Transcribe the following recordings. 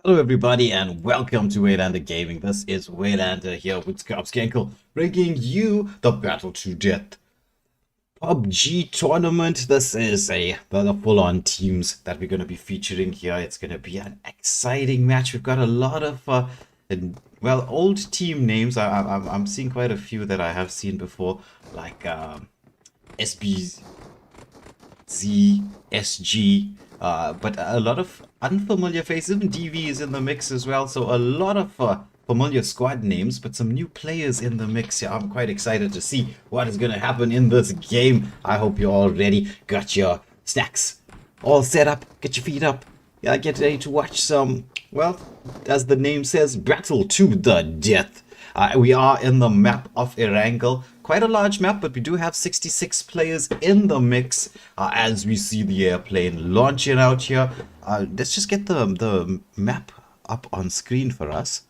Hello everybody and welcome to Waylander Gaming. This is Waylander here with Scankle, bringing you the Battle2Death PubG tournament. This is the full-on teams that we're going to be featuring here. It's going to be an exciting match. We've got a lot of old team names. I'm seeing quite a few that I have seen before, like SB Z, SG, but a lot of unfamiliar faces. Even DV is in the mix as well, so a lot of familiar squad names, but some new players in the mix. Yeah, I'm quite excited to see what is going to happen in this game. I hope you're all ready, got your snacks all set up, get your feet up. Yeah, get ready to watch some, well, as the name says, Battle to the Death. We are in the map of Erangel. Quite a large map, but we do have 66 players in the mix as we see the airplane launching out here. Let's just get the map up on screen for us.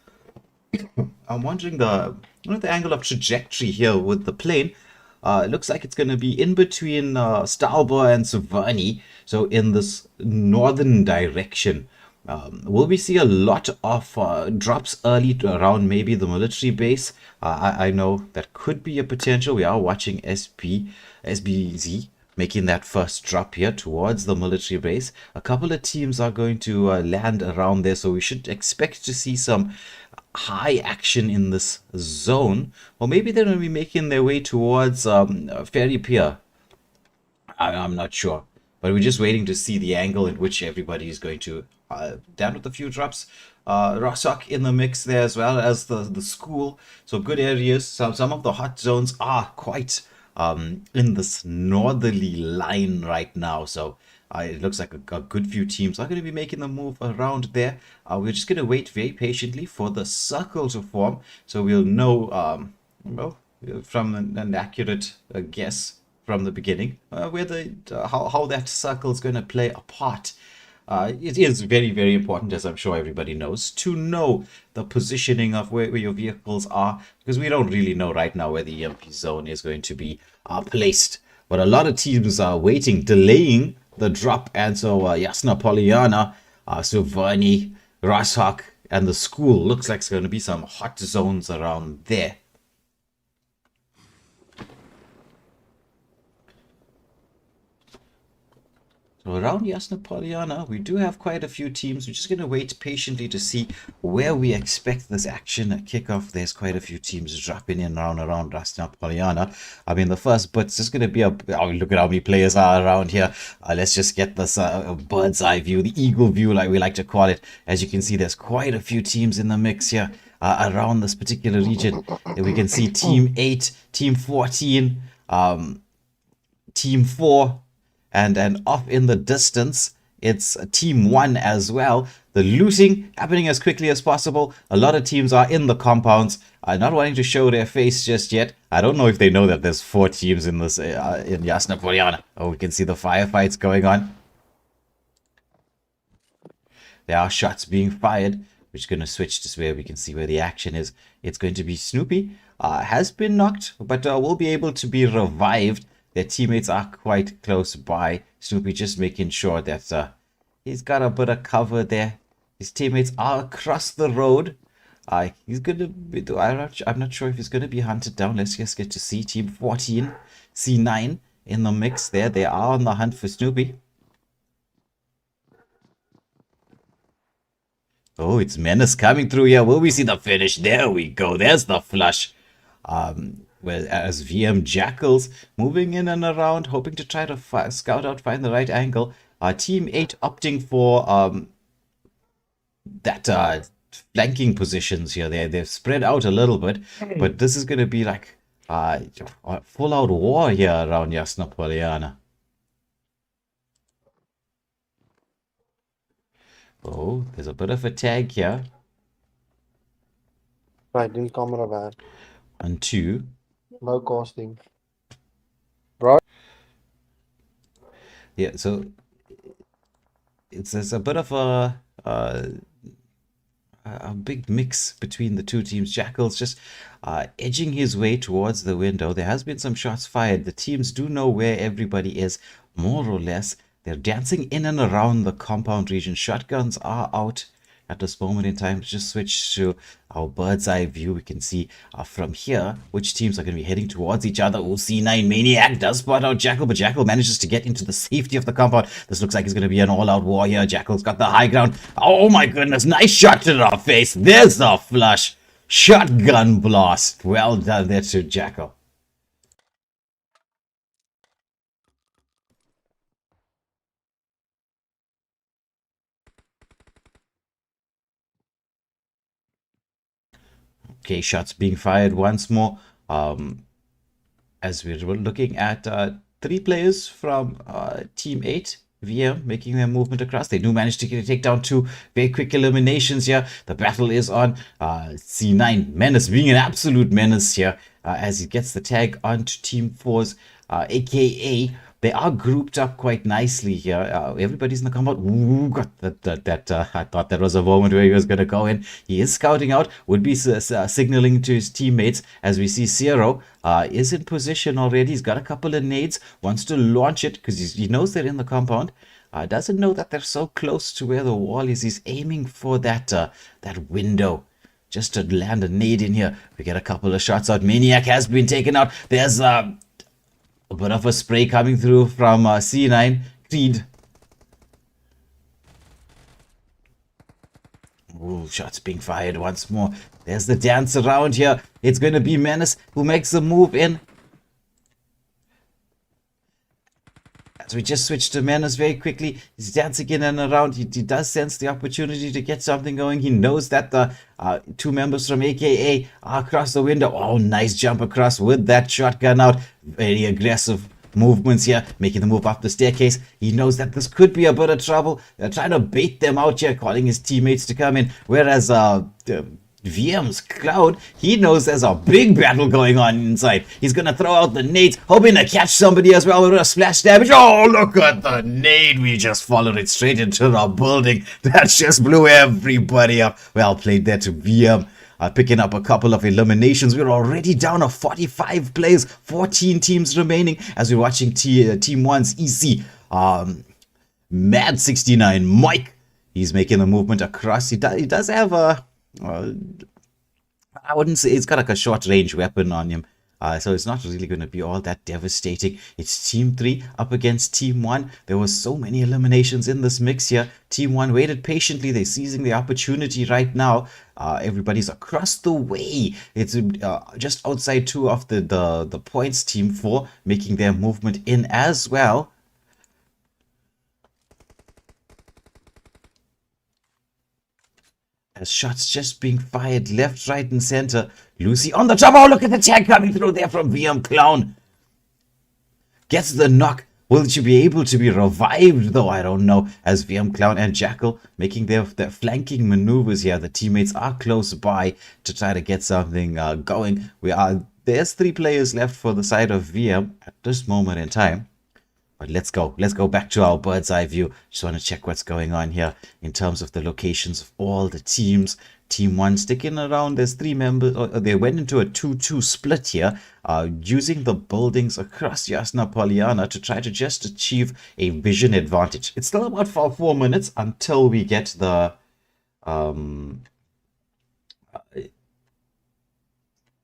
I'm wondering the angle of trajectory here with the plane. It looks like it's going to be in between Stalber and Savani, so in this northern direction. Will we see a lot of drops early around maybe the military base? I know that could be a potential. We are watching SBZ making that first drop here towards the military base. A couple of teams are going to land around there, so we should expect to see some high action in this zone. Or maybe they're going to be making their way towards Ferry Pier. I'm not sure. But we're just waiting to see the angle in which everybody is going to down with a few drops. Rossok in the mix there as well as the school. So good areas. Some of the hot zones are quite in this northerly line right now. So it looks like a good few teams are going to be making the move around there. We're just going to wait very patiently for the circle to form. So we'll know from an accurate guess from the beginning where how that circle is going to play a part. It is very, very important, as I'm sure everybody knows, to know the positioning of where your vehicles are, because we don't really know right now where the EMP zone is going to be placed. But a lot of teams are waiting, delaying the drop, and so Yasna Polyana, Suvani, Rashok, and the school looks like it's going to be some hot zones around there. So around Yasna Polyana, we do have quite a few teams. We're just going to wait patiently to see where we expect this action at kickoff. There's quite a few teams dropping in around Yasna Polyana. I mean, the first bit's just going to be look at how many players are around here. Let's just get this bird's eye view, the eagle view, like we like to call it. As you can see, there's quite a few teams in the mix here around this particular region. We can see Team 8, Team 14, Team 4, and off in the distance, it's Team 1 as well. The looting happening as quickly as possible. A lot of teams are in the compounds, not wanting to show their face just yet. I don't know if they know that there's 4 teams in this in Yasna Polyana. Oh, we can see the firefights going on. There are shots being fired. We're just going to switch to where we can see where the action is. It's going to be Snoopy. Has been knocked, but will be able to be revived. Their teammates are quite close by. Snoopy just making sure that he's got a bit of cover there. His teammates are across the road. He's going to be... I'm not sure if he's going to be hunted down. Let's just get to see Team 14, C9 in the mix there. They are on the hunt for Snoopy. Oh, it's Menace coming through here. Will we see the finish? There we go. There's the flush. As VM Jackals moving in and around, hoping to try to scout out, find the right angle. Team 8 opting for that flanking positions here. They've spread out a little bit, but this is going to be like full-out war here around Yasna Polyana. Oh, there's a bit of a tag here. Right, din camera bad. 1, 2. Low costing. Bro. Yeah, so there's a bit of a big mix between the two teams. Jackal's just edging his way towards the window. There has been some shots fired. The teams do know where everybody is, more or less. They're dancing in and around the compound region. Shotguns are out at this moment in time. Just switch to our bird's eye view. We can see from here which teams are going to be heading towards each other. Oh, C9 Maniac does spot out Jackal, but Jackal manages to get into the safety of the compound. This looks like it's going to be an all-out war here. Jackal's got the high ground. Oh my goodness, nice shot to the face. There's a flush. Shotgun blast. Well done there to Jackal. Okay, shots being fired once more. As we were looking at 3 players from Team 8, VM, making their movement across. They do manage to take down 2 very quick eliminations here. The battle is on. C9 Menace being an absolute menace here as he gets the tag onto Team 4's aka. They are grouped up quite nicely here. Everybody's in the compound. Ooh, got that. I thought that was a moment where he was going to go in. He is scouting out, would be signaling to his teammates as we see Zero is in position already. He's got a couple of nades, wants to launch it because he knows they're in the compound. Doesn't know that they're so close to where the wall is. He's aiming for that window. Just to land a nade in here. We get a couple of shots out. Maniac has been taken out. There's a bit of a spray coming through from C9. Creed. Ooh, shots being fired once more. There's the dance around here. It's going to be Menace who makes a move in. As we just switch to Menace very quickly. He's dancing in and around. He does sense the opportunity to get something going. He knows that the 2 members from AKA are across the window. Oh, nice jump across with that shotgun out. Very aggressive movements here, making the move up the staircase. He knows that this could be a bit of trouble. They're trying to bait them out here, calling his teammates to come in. Whereas VM's Cloud, he knows there's a big battle going on inside. He's gonna throw out the nades, hoping to catch somebody as well with a splash damage. Oh, look at the nade. We just followed it straight into the building. That just blew everybody up. Well played there to VM. Picking up a couple of eliminations. We're already down to 45 players, 14 teams remaining as we're watching Team 1's EC. Mad69 Mike, he's making the movement across. He does have a I wouldn't say it's got like a short range weapon on him. So it's not really going to be all that devastating. It's Team 3 up against Team 1. There were so many eliminations in this mix here. Team 1 waited patiently. They're seizing the opportunity right now. Everybody's across the way. It's just outside 2 of the points. Team 4 making their movement in as well. As shots just being fired left, right, and center. Lucy on the top. Oh, look at the tag coming through there from VM Clown. Gets the knock. Will she be able to be revived, though? I don't know. As VM Clown and Jackal making their flanking maneuvers here. The teammates are close by to try to get something going. There's 3 players left for the side of VM at this moment in time. But let's go back to our bird's eye view. Just want to check what's going on here in terms of the locations of all the teams. Team 1 sticking around. There's 3 members. They went into a 2-2 split here, using the buildings across Jasna Polyana to try to just achieve a vision advantage. It's still about 4 minutes until we get the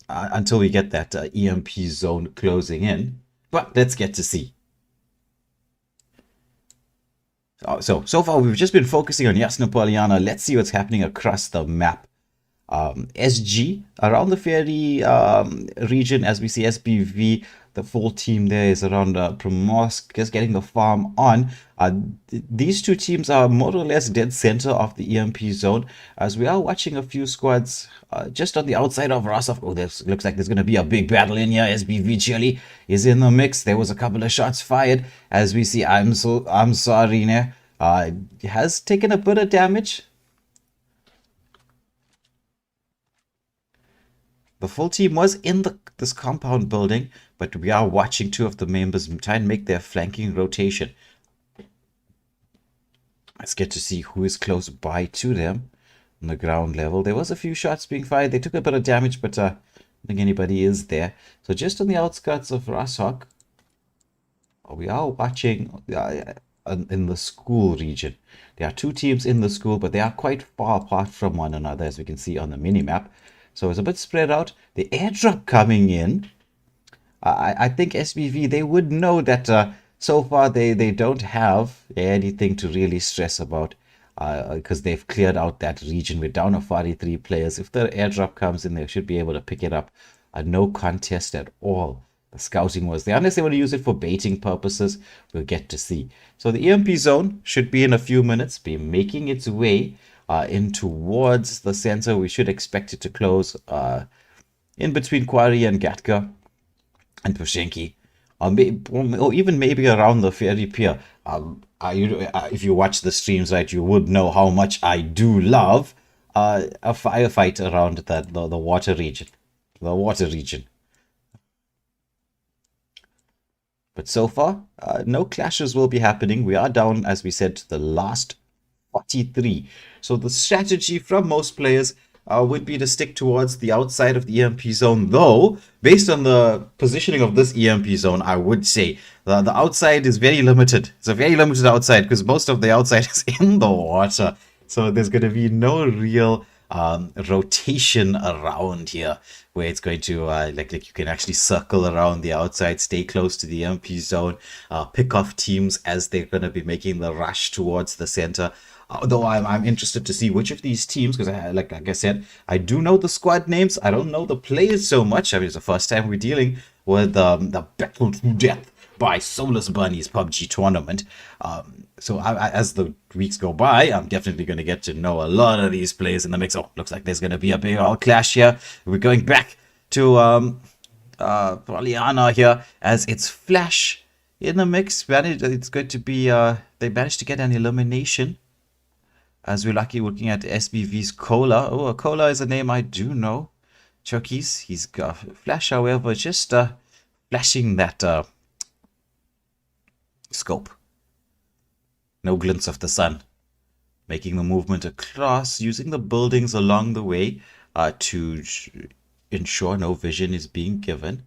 that EMP zone closing in. But let's get to see. So far we've just been focusing on Jasna Polyana. Let's see what's happening across the map. SG around the ferry region, as we see SBV, the full team there is around Primorsk, just getting the farm on. These 2 teams are more or less dead center of the EMP zone, as we are watching a few squads just on the outside of Rasov. Oh, this looks like there's going to be a big battle in here. SBV Chili is in the mix. There was a couple of shots fired, as we see. I'm sorry, ne? Has taken a bit of damage. The full team was in this compound building, but we are watching 2 of the members try and make their flanking rotation. Let's get to see who is close by to them on the ground level. There was a few shots being fired. They took a bit of damage, but I don't think anybody is there. So just on the outskirts of Rashok, we are watching in the school region. There are two teams in the school, but they are quite far apart from one another, as we can see on the mini-map. So it's a bit spread out. The airdrop coming in, I think SBV, they would know that so far they don't have anything to really stress about, because they've cleared out that region. We're down to 43 players. If the airdrop comes in, they should be able to pick it up. No contest at all. The scouting was there. Unless they want to use it for baiting purposes, we'll get to see. So the EMP zone should be in a few minutes, be making its way in towards the center. We should expect it to close in between Quarry and Gatka and Pushenki, or even maybe around the ferry pier. If you watch the streams, right, you would know how much I do love a firefight around the water region. The water region. But so far, no clashes will be happening. We are down, as we said, to the last 43. So the strategy from most players would be to stick towards the outside of the EMP zone. Though, based on the positioning of this EMP zone, I would say the outside is very limited. It's a very limited outside because most of the outside is in the water. So there's going to be no real rotation around here where it's going to like you can actually circle around the outside, stay close to the MP zone, pick off teams as they're going to be making the rush towards the center. Although I'm interested to see which of these teams, because like I said, I do know the squad names. I don't know the players so much. I mean, it's the first time we're dealing with the Battle2Death by Soulless Bunnyz PubG tournament. So as the weeks go by, I'm definitely going to get to know a lot of these players in the mix. Oh, looks like there's going to be a big old clash here. We're going back to Pollyanna here as it's Flash in the mix. It's going to be, they managed to get an elimination. As we're lucky looking at SBV's Cola. Oh, Cola is a name I do know. Chucky's, he's got Flash, however, just flashing that scope. No glints of the sun. Making the movement across, using the buildings along the way to ensure no vision is being given.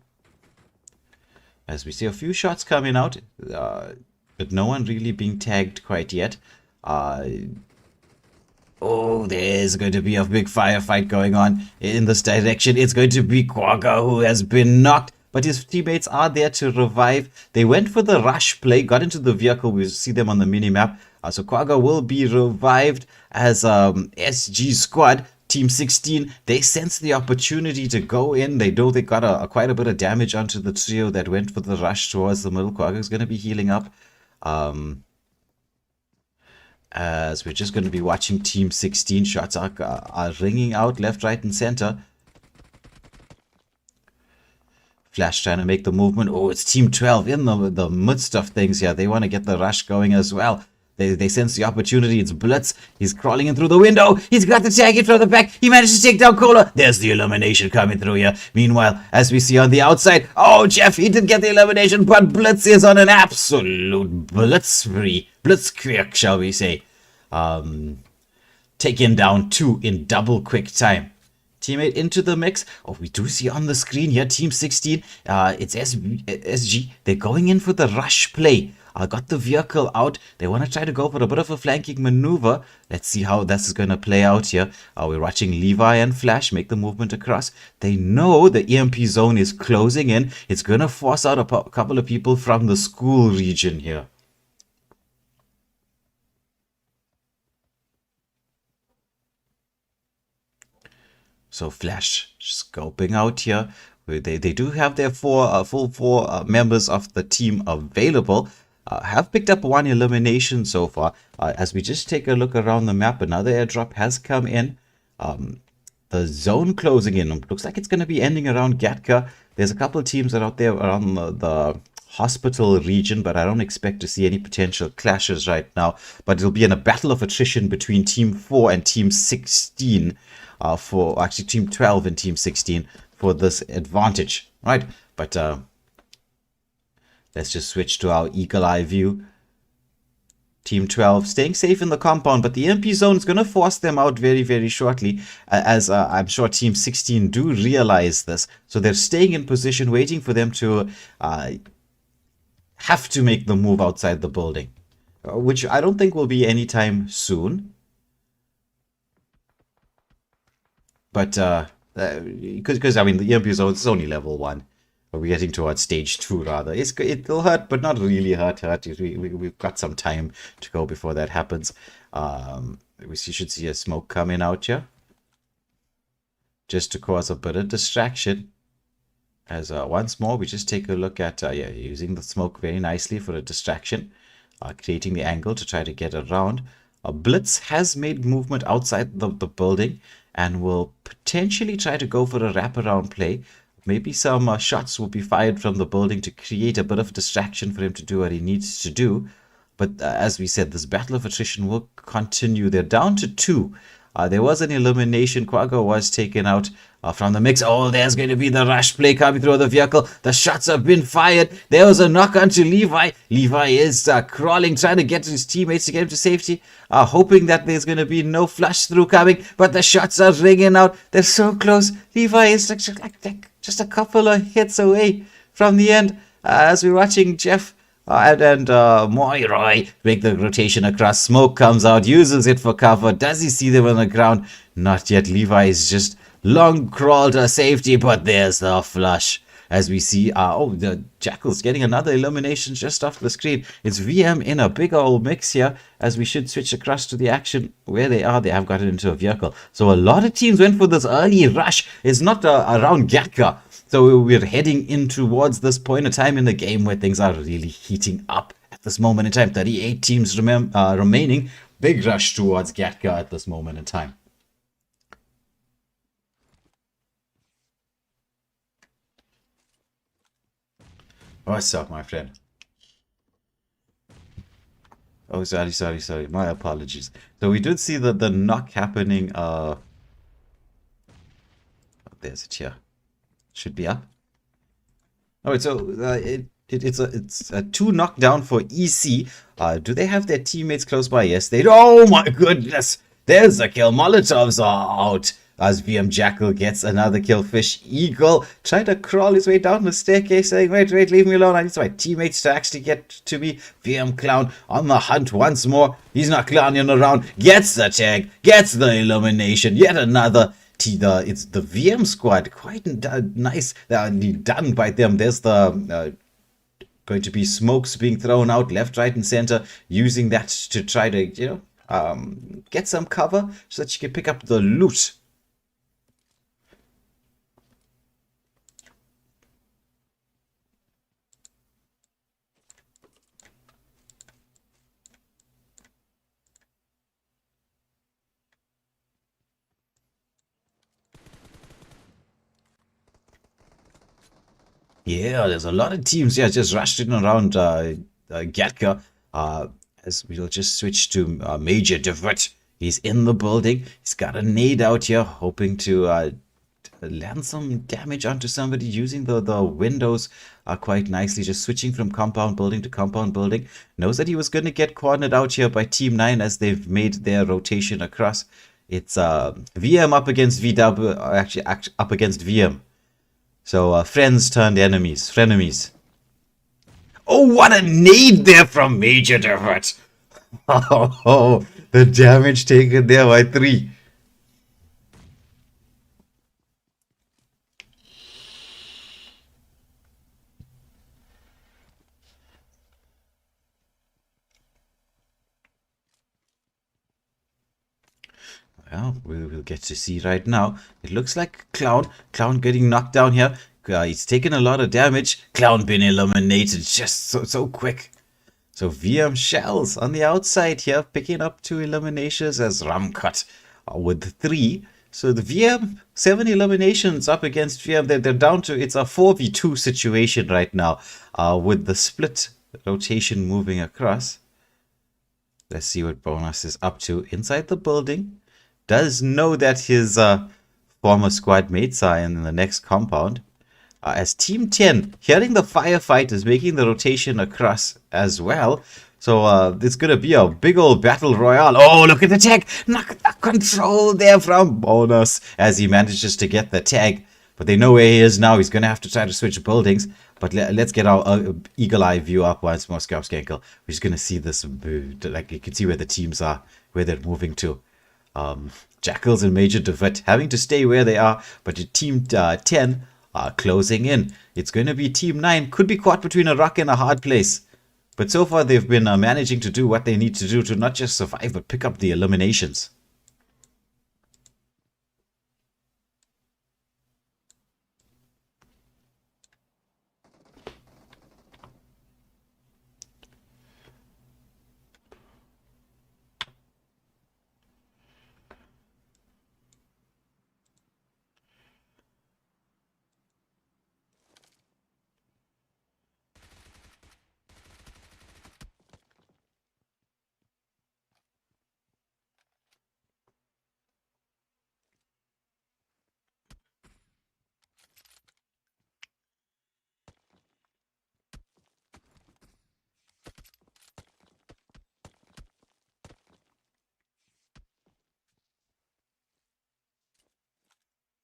As we see a few shots coming out, but no one really being tagged quite yet. Oh, there's going to be a big firefight going on in this direction. It's going to be Quagga who has been knocked, but his teammates are there to revive. They went for the rush play, got into the vehicle. We see them on the mini-map. So Quagga will be revived as SG squad. Team 16, they sense the opportunity to go in. They know they got quite a bit of damage onto the trio that went for the rush towards the middle. Quagga is going to be healing up. As we're just going to be watching Team 16. Shots are ringing out left, right, and center. Flash trying to make the movement. Oh, it's Team 12 in the midst of things here. They want to get the rush going as well. They sense the opportunity. It's Blitz. He's crawling in through the window. He's got the tag in from the back. He managed to take down Cola. There's the elimination coming through here. Meanwhile, as we see on the outside, oh, Jeff, he did get the elimination, but Blitz is on an absolute blitzkrieg, shall we say. Taking down 2 in double quick time. Teammate into the mix. Oh, we do see on the screen here, Team 16. It's SG. They're going in for the rush play. Got the vehicle out. They want to try to go for a bit of a flanking maneuver. Let's see how this is going to play out here. We're watching Levi and Flash make the movement across. They know the EMP zone is closing in. It's going to force out a couple of people from the school region here. So Flash scoping out here. They do have their full four members of the team available. Have picked up 1 elimination so far. As we just take a look around the map, another airdrop has come in. The zone closing in. Looks like it's going to be ending around Gatka. There's a couple of teams that are out there around the hospital region, but I don't expect to see any potential clashes right now. But it'll be in a battle of attrition between Team 4 and Team 16. For actually Team 12 and Team 16 for this advantage, right? But let's just switch to our eagle eye view. Team 12 staying safe in the compound, but the MP zone is going to force them out very, very shortly, as I'm sure Team 16 do realize this. So they're staying in position, waiting for them to have to make the move outside the building. which I don't think will be anytime soon. But, because, I mean, the EMP zone is only level 1. But we're getting towards stage 2, rather. It'll hurt, but not really hurt. We've got some time to go before that happens. We should see a smoke coming out here, just to cause a bit of distraction. As once more, we just take a look at, yeah, using the smoke very nicely for a distraction. Creating the angle to try to get around. Blitz has made movement outside the building and will potentially try to go for a wraparound play. Maybe some shots will be fired from the building to create a bit of distraction for him to do what he needs to do. But as we said, this battle of attrition will continue. They're down to 2. There was an elimination. Quagga was taken out from the mix. Oh, there's going to be the rush play coming through the vehicle. The shots have been fired. There was a knock onto Levi. Levi is crawling, trying to get to his teammates to get him to safety, hoping that there's going to be no flush through coming. But the shots are ringing out. They're so close. Levi is like just a couple of hits away from the end. As we're watching Jeff and Moiroy make the rotation across. Smoke comes out, uses it for cover. Does he see them on the ground? Not yet. Levi is just long crawl to safety, but there's the flush. As we see, oh, the Jackal's getting another elimination just off the screen. It's VM in a big old mix here, as we should switch across to the action where they are. They have gotten into a vehicle. So a lot of teams went for this early rush. It's not around Gatka. So we're heading in towards this point of time in the game where things are really heating up at this moment in time. 38 teams remaining. Big rush towards Gatka at this moment in time. What's up, my friend? Oh, sorry. My apologies. So we did see the knock happening. Oh, there's it here. Should be up. Alright, so it's a 2 knockdown for EC. Do they have their teammates close by? Yes, they do. Oh my goodness! There's a kill. Molotovs are out. As VM Jackal gets another kill. Fish Eagle trying to crawl his way down the staircase, saying, wait, leave me alone. I need my teammates to actually get to me. VM Clown on the hunt once more. He's not clowning around. Gets the tag. Gets the elimination. Yet another. It's the VM squad. Quite nice. Done by them. There's the going to be smokes being thrown out left, right, and center. Using that to try to, get some cover so that you can pick up the loot. Yeah, there's a lot of teams here just rushed in around Gatka. As we'll just switch to Major Divert. He's in the building. He's got a nade out here, hoping to land some damage onto somebody using the windows quite nicely. Just switching from compound building to compound building. Knows that he was going to get cornered out here by Team 9 as they've made their rotation across. It's VM up against VW, actually up against VM. So, friends turned enemies. Frenemies. Oh, what a nade there from Major Divert. Oh, the damage taken there by 3. Well, we'll get to see right now. It looks like Clown getting knocked down here. He's taken a lot of damage. Clown been eliminated just so quick. So VM Shells on the outside here, picking up 2 eliminations as Ramcut with 3. So the VM, 7 eliminations up against VM. They're down to, it's a 4v2 situation right now with the split rotation moving across. Let's see what Bonus is up to inside the building. Does know that his former squad mates are in the next compound. As Team 10, hearing the firefighters making the rotation across as well. So it's going to be a big old battle royale. Oh, look at the tag. Knock the control there from Bonus as he manages to get the tag. But they know where he is now. He's going to have to try to switch buildings. But let's get our eagle eye view up once more, Skankel. We're just gonna see this, like you can see where the teams are, where they're moving to. Jackals and Major DeWitt having to stay where they are, but Team 10 are closing in. It's going to be Team 9, could be caught between a rock and a hard place. But so far they've been managing to do what they need to do to not just survive, but pick up the eliminations.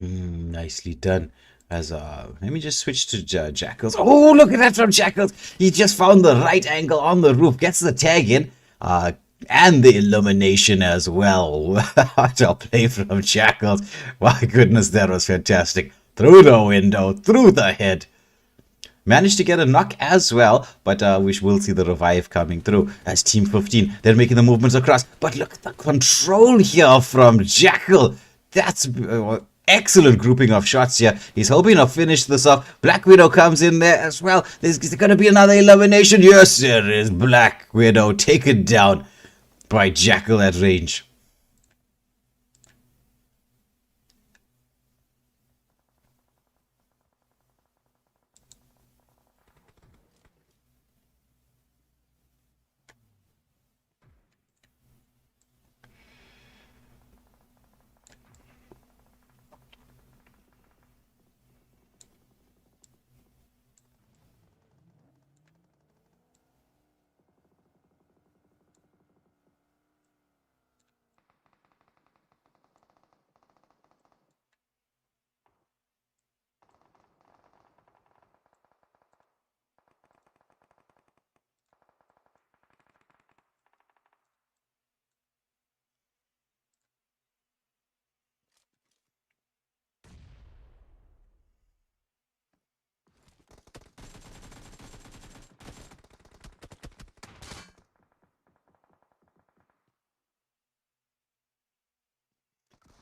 Nicely done. As let me just switch to Jackals. Oh, look at that from Jackals. He just found the right angle on the roof, gets the tag in, and the elimination as well. What a play from Jackals. My goodness, that was fantastic. Through the window, through the head. Managed to get a knock as well, but we will see the revive coming through as Team 15. They're making the movements across, but look at the control here from Jackal. That's excellent grouping of shots here. He's hoping to finish this off. Black Widow comes in there as well. There's going to be another elimination. Yes, there is. Black Widow taken down by Jackal at range.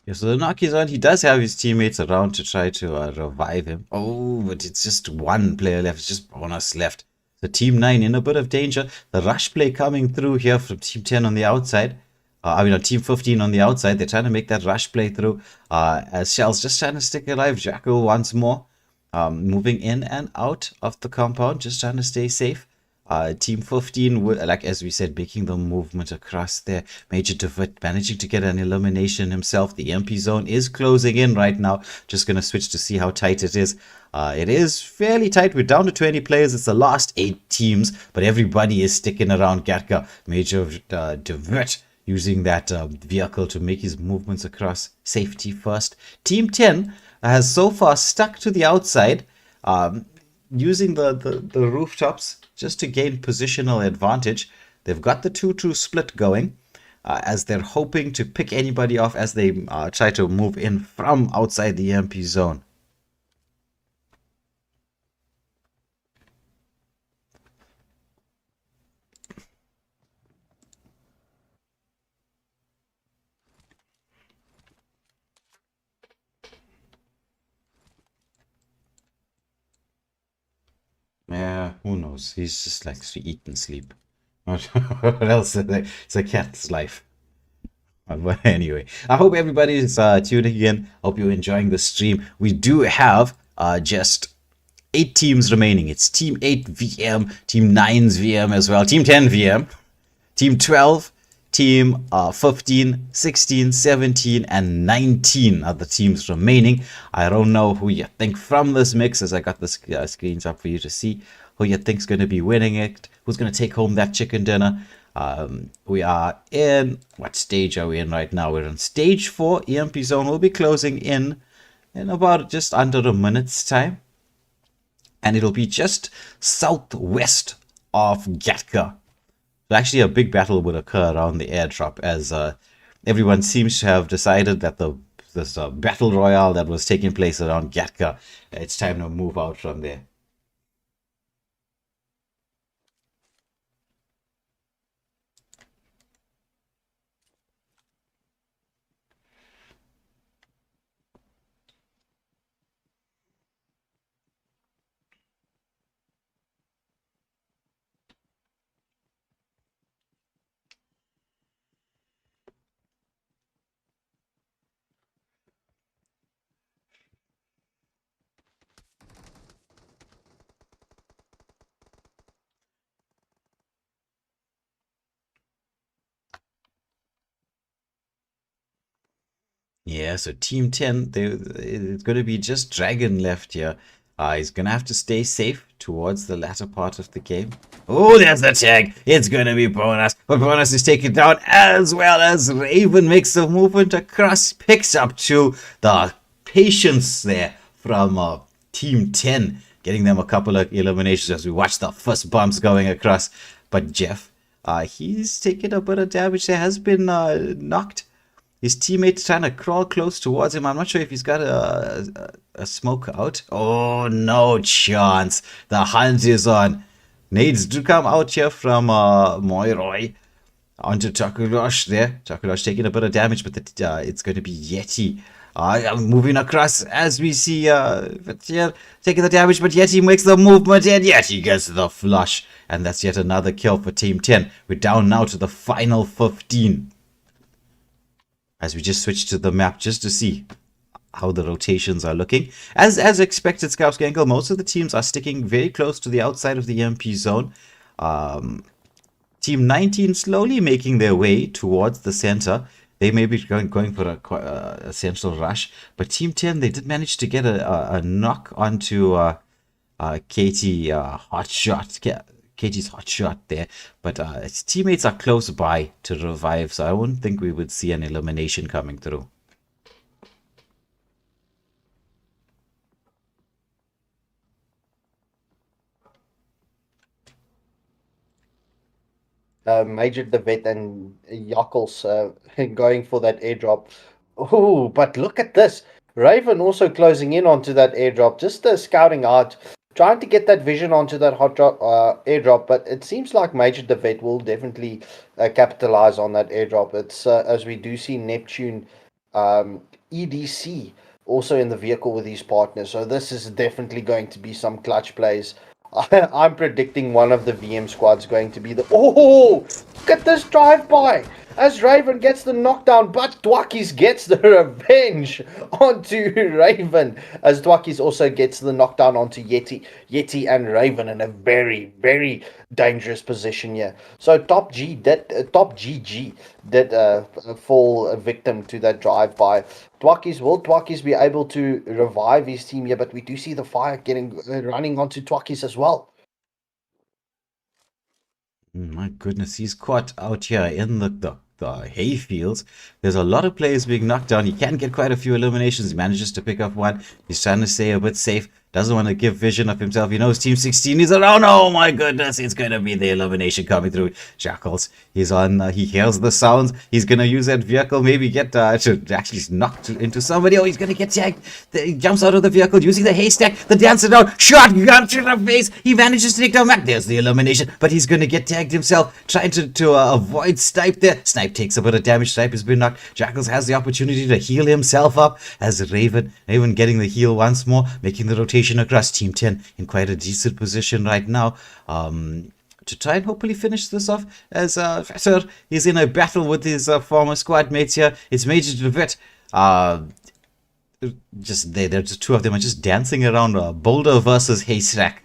Yeah, so the knock is on. He does have his teammates around to try to revive him. Oh, but it's just one player left. It's just bonus left. So Team 9 in a bit of danger. The rush play coming through here from Team 10 on the outside. Team 15 on the outside. They're trying to make that rush play through. As Shell's just trying to stick alive. Jackal once more. Moving in and out of the compound. Just trying to stay safe. Team 15, like as we said, making the movement across there. Major DeWitt managing to get an elimination himself. The MP zone is closing in right now. Just going to switch to see how tight it is. It is fairly tight. We're down to 20 players. It's the last 8 teams, but everybody is sticking around Gatka. Major DeWitt using that vehicle to make his movements across. Safety first. Team 10 has so far stuck to the outside, using the rooftops just to gain positional advantage. They've got the 2-2 split going, as they're hoping to pick anybody off as they try to move in from outside the MP zone. Yeah, who knows? He's just likes to eat and sleep. What else? It's a cat's life. But anyway, I hope everybody is tuning in. Hope you're enjoying the stream. We do have just 8 teams remaining. It's Team 8 VM, Team 9's VM as well, Team 10 VM, Team 12, Team 15, 16, 17, and 19 are the teams remaining. I don't know who you think from this mix, as I got the screens up for you to see who you think's going to be winning it, who's going to take home that chicken dinner. We are in, what stage are we in right now? We're in stage 4. EMP zone will be closing in about just under a minute's time. and it'll be just southwest of Gatka. So actually, a big battle would occur around the airdrop, as everyone seems to have decided that this battle royale that was taking place around Gatka, it's time to move out from there. Yeah, so Team 10, it's going to be just Dragon left here. He's going to have to stay safe towards the latter part of the game. Oh, there's the tag. It's going to be Bonus. But Bonus is taken down, as well as Raven makes a movement across, picks up to the patience there from Team 10, getting them a couple of eliminations as we watch the first bumps going across. But Jeff, he's taken a bit of damage. There has been knocked. His teammate's trying to crawl close towards him. I'm not sure if he's got a smoke out. Oh, no chance. The hunt is on. Nades do come out here from Moiroy onto Takurosh there. Takurosh taking a bit of damage, but it's going to be Yeti. Moving across as we see Vatier taking the damage, but Yeti makes the movement and Yeti gets the flush. And that's yet another kill for Team 10. We're down now to the final 15. As we just switch to the map just to see how the rotations are looking. As expected, Scout's most of the teams are sticking very close to the outside of the MP zone. Team 19 slowly making their way towards the center. They may be going for a central rush. But Team 10, they did manage to get a knock onto Katie Hotshot. Katie's hot shot there, but his teammates are close by to revive, so I wouldn't think we would see an elimination coming through. Major the Vet and Yakkles going for that airdrop. Oh, but look at this. Raven also closing in onto that airdrop, just scouting out, trying to get that vision onto that airdrop, but it seems like Major the Vet will definitely capitalize on that airdrop. It's as we do see Neptune EDC also in the vehicle with his partner, so this is definitely going to be some clutch plays. I'm predicting one of the VM squads going to be the... Oh, look at this drive-by as Raven gets the knockdown, but Dwakis gets the revenge onto Raven as Dwakis also gets the knockdown onto Yeti. Yeti and Raven in a very, very dangerous position here. So Top GG did fall a victim to that drive-by. Will Dwakis be able to revive his team here? But we do see the fire running onto Dwakis as well. My goodness, he's caught out here in the hay fields. There's a lot of players being knocked down. He can get quite a few eliminations. He manages to pick up one. He's trying to stay a bit safe. Doesn't want to give vision of himself. He knows Team 16 is around. Oh my goodness, it's going to be the elimination coming through. Jackals, he's on. He hears the sounds. He's going to use that vehicle. Maybe get to actually knock into somebody. Oh, he's going to get tagged. He jumps out of the vehicle using the haystack. The dancer down. Shot. Gun to the face. He manages to take down Mac. There's the elimination. But he's going to get tagged himself. Trying to avoid Snipe there. Snipe takes a bit of damage. Snipe has been knocked. Jackals has the opportunity to heal himself up as Raven getting the heal once more. Making the rotation across. Team 10 in quite a decent position right now to try and hopefully finish this off as Fetter is in a battle with his former squad mates here. It's Major DeVitt. Just the two of them are just dancing around Boulder versus Haystack.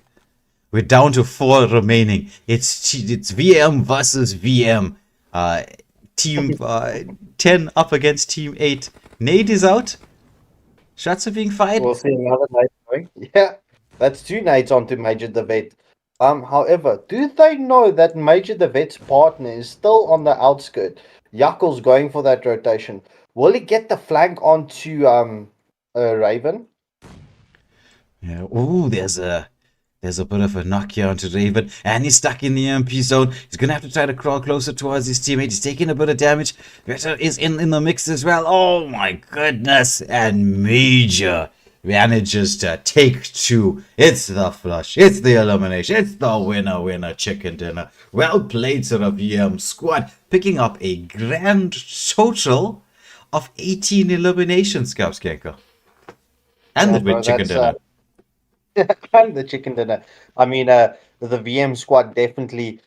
We're down to 4 remaining. It's VM versus VM. Team 10 up against Team 8. Nade is out. Shots are being fired. We'll see another nade going. Yeah, that's 2 nades onto Major the Vet. However, do they know that Major the Vet's partner is still on the outskirt? Yakkles going for that rotation. Will he get the flank onto Raven? Yeah. Ooh, there's a There's a bit of a knock here onto Raven, and he's stuck in the EMP zone. He's going to have to try to crawl closer towards his teammate. He's taking a bit of damage. Vetter is in the mix as well. Oh my goodness. And Major manages to take two. It's the flush. It's the elimination. It's the winner chicken dinner. Well played to the VM squad, picking up a grand total of 18 eliminations, Skanker. And Yeah, the bro, chicken that's dinner. and the chicken dinner. I mean, the VM squad definitely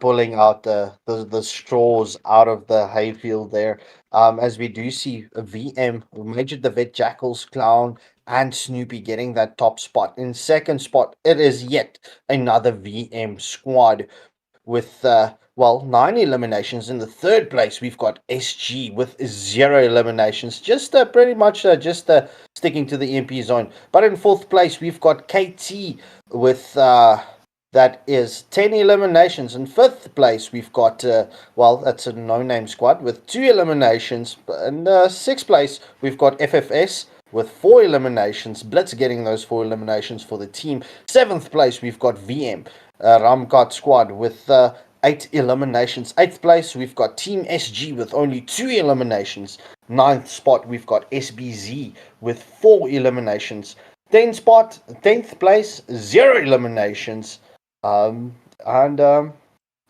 pulling out the straws out of the hayfield there. As we do see a VM, Major the Vet, Jackals, Clown, and Snoopy getting that top spot. In second spot, it is yet another VM squad with well, 9 eliminations. In the third place, we've got SG with 0 eliminations, just pretty much just sticking to the EMP zone. But in fourth place, we've got KT with that is 10 eliminations. In fifth place, we've got well, that's a no-name squad with 2 eliminations. In sixth place, we've got FFS with 4 eliminations. Blitz getting those 4 eliminations for the team. Seventh place, we've got VM, Ramkat squad with 8 eliminations. Eighth place, we've got Team SG with only 2 eliminations. Ninth spot, we've got SBZ with 4 eliminations. 10th place, 0 eliminations. And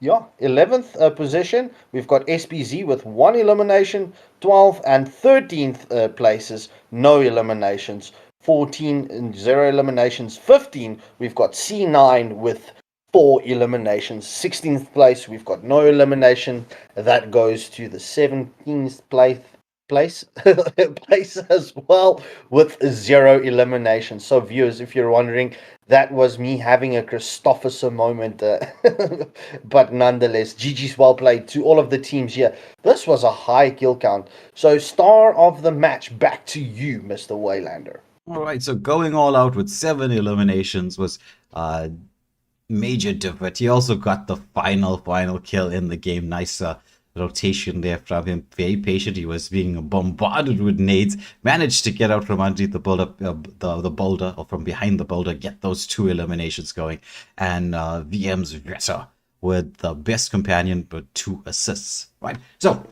yeah, 11th position, we've got SBZ with 1 elimination. 12th and 13th places, no eliminations. 14 and 0 eliminations. 15, we've got C9 with 4 eliminations. 16th place, we've got no elimination. That goes to the 17th place place as well with 0 eliminations. So viewers, if you're wondering, that was me having a Christopherson moment, but nonetheless, GG's well played to all of the teams here. This was a high kill count. So star of the match, back to you, Mr. Waylander. All right, so going all out with 7 eliminations was Major Divot. He also got the final kill in the game. Nice rotation there from him. Very patient. He was being bombarded with nades. Managed to get out from underneath the boulder, the boulder, or from behind the boulder. Get those 2 eliminations going. And VM's Vetter with the best companion, but 2 assists. Right. So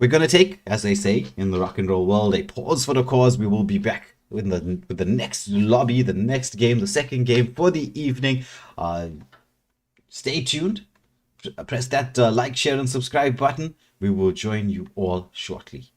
we're gonna take, as they say in the rock and roll world, a pause for the cause. We will be back with the next lobby, the next game, the second game for the evening. Stay tuned. Press that like, share, and subscribe button. We will join you all shortly.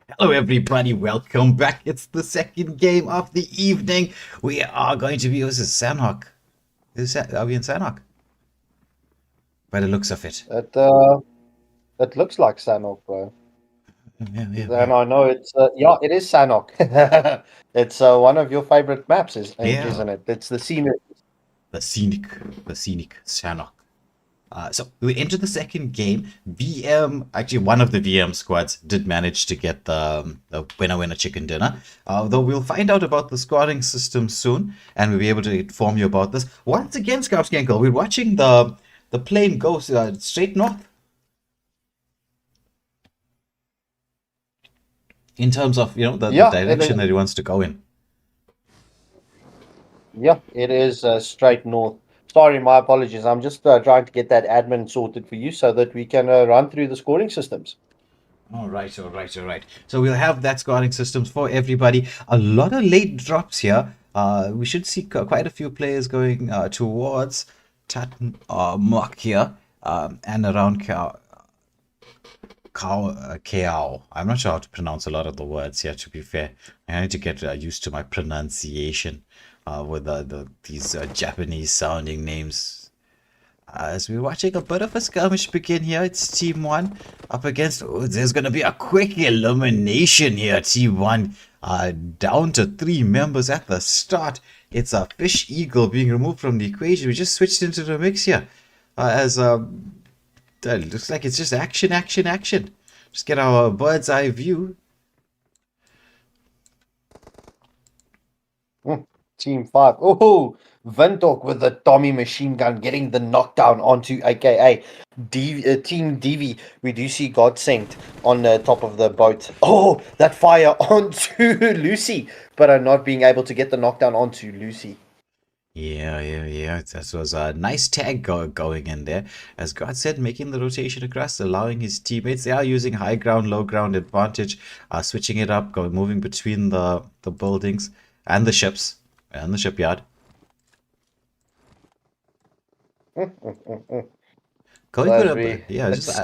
Hello, everybody. Welcome back. It's the second game of the evening. We are going to be using Sanhok. Are we in Sanhok? By the looks of it. It looks like Sanok, bro. Yeah. And I know yeah, it is Sanok. It's one of your favorite maps, Yeah, isn't it? It's the scenery. the scenic Sanhok. So we entered the second game. Actually, one of the VM squads did manage to get the winner chicken dinner. Though we'll find out about the squading system soon, and we'll be able to inform you about this. Once again, Scouts Gankle, we're watching the plane go straight north. In terms of the Yeah, it direction is. that he wants to go in. Yeah, it is straight north. Sorry, my apologies. I'm just trying to get that admin sorted for you so that we can run through the scoring systems. All right. So we'll have that scoring systems for everybody. A lot of late drops here. We should see quite a few players going towards Mock here and around Kao. I'm not sure how to pronounce a lot of the words here, to be fair. I need to get used to my pronunciation with these Japanese sounding names. As we're watching a bit of a skirmish begin here, it's Team 1 up against... Oh, there's going to be a quick elimination here, Team 1. Down to 3 members at the start. It's a Fish Eagle being removed from the equation. We just switched into the mix here. It looks like it's just action. Just get our bird's eye view. Team 5. Oh, Vintok with the Tommy machine gun getting the knockdown onto AKA Team DV. We do see God Sent on the top of the boat. Oh, that fire onto Lucy, but are not being able to get the knockdown onto Lucy. Yeah. That was a nice tag going in there. As God said, making the rotation across, allowing his teammates. They are using high ground, low ground advantage, switching it up, moving between the buildings and the ships and the shipyard. Going for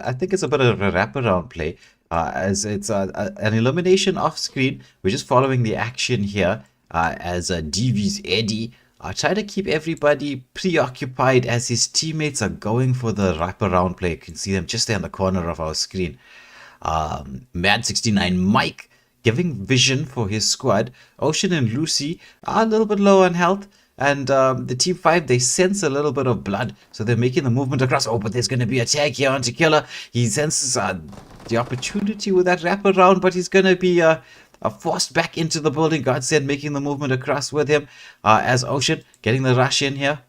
I think it's a bit of a wraparound play, as it's an elimination off screen. We're just following the action here, as DV's Eddie trying to keep everybody preoccupied as his teammates are going for the wraparound play. You can see them just there in the corner of our screen. Mad69 Mike giving vision for his squad. Ocean and Lucy are a little bit low on health. And the Team 5, they sense a little bit of blood. So they're making the movement across. Oh, but there's going to be a tag here onto Killer. He senses the opportunity with that wraparound, but he's going to be forced back into the building. God said, making the movement across with him as Ocean getting the rush in here.